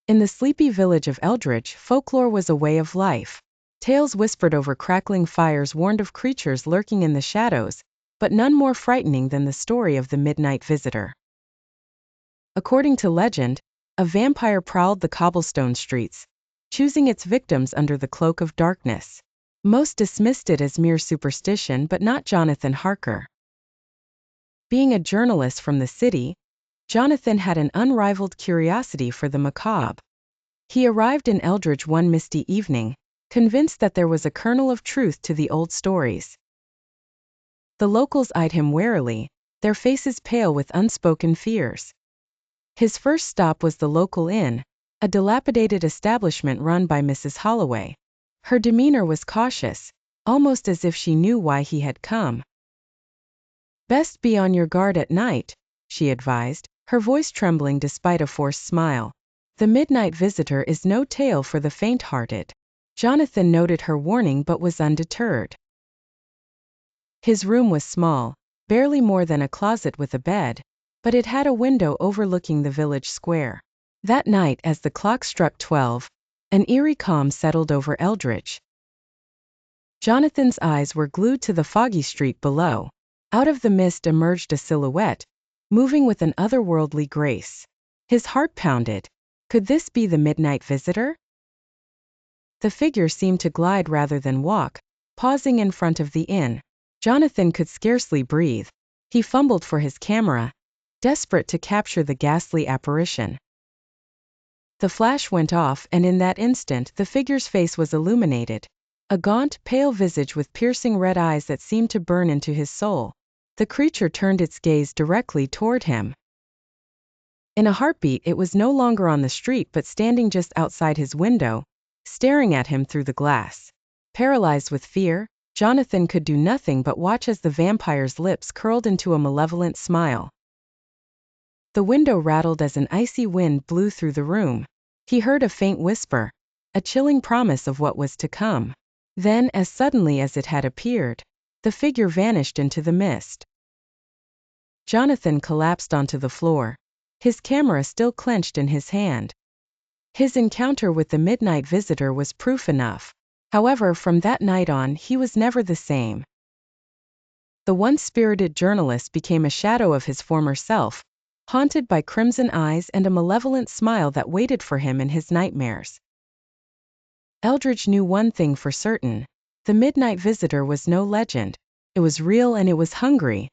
In the sleepy village of Eldridge, folklore was a way of life. Tales whispered over crackling fires warned of creatures lurking in the shadows, but none more frightening than the story of the midnight visitor. According to legend, a vampire prowled the cobblestone streets, choosing its victims under the cloak of darkness. Most dismissed it as mere superstition, but not Jonathan Harker. Being a journalist from the city, Jonathan had an unrivaled curiosity for the macabre. He arrived in Eldridge one misty evening, convinced that there was a kernel of truth to the old stories. The locals eyed him warily, their faces pale with unspoken fears. His first stop was the local inn, a dilapidated establishment run by Mrs. Holloway. Her demeanor was cautious, almost as if she knew why he had come. "Best be on your guard at night," she advised, her voice trembling despite a forced smile. "The midnight visitor is no tale for the faint-hearted." Jonathan noted her warning but was undeterred. His room was small, barely more than a closet with a bed, but it had a window overlooking the village square. That night, as the clock struck 12, an eerie calm settled over Eldridge. Jonathan's eyes were glued to the foggy street below. Out of the mist emerged a silhouette, moving with an otherworldly grace. His heart pounded. Could this be the midnight visitor? The figure seemed to glide rather than walk, pausing in front of the inn. Jonathan could scarcely breathe. He fumbled for his camera, desperate to capture the ghastly apparition. The flash went off, and in that instant the figure's face was illuminated. A gaunt, pale visage with piercing red eyes that seemed to burn into his soul. The creature turned its gaze directly toward him. In a heartbeat, it was no longer on the street but standing just outside his window, staring at him through the glass. Paralyzed with fear, Jonathan could do nothing but watch as the vampire's lips curled into a malevolent smile. The window rattled as an icy wind blew through the room. He heard a faint whisper, a chilling promise of what was to come. Then, as suddenly as it had appeared, the figure vanished into the mist. Jonathan collapsed onto the floor, his camera still clenched in his hand. His encounter with the midnight visitor was proof enough. However, from that night on, he was never the same. The once spirited journalist became a shadow of his former self, haunted by crimson eyes and a malevolent smile that waited for him in his nightmares. Eldridge knew one thing for certain: the midnight visitor was no legend. It was real, and it was hungry,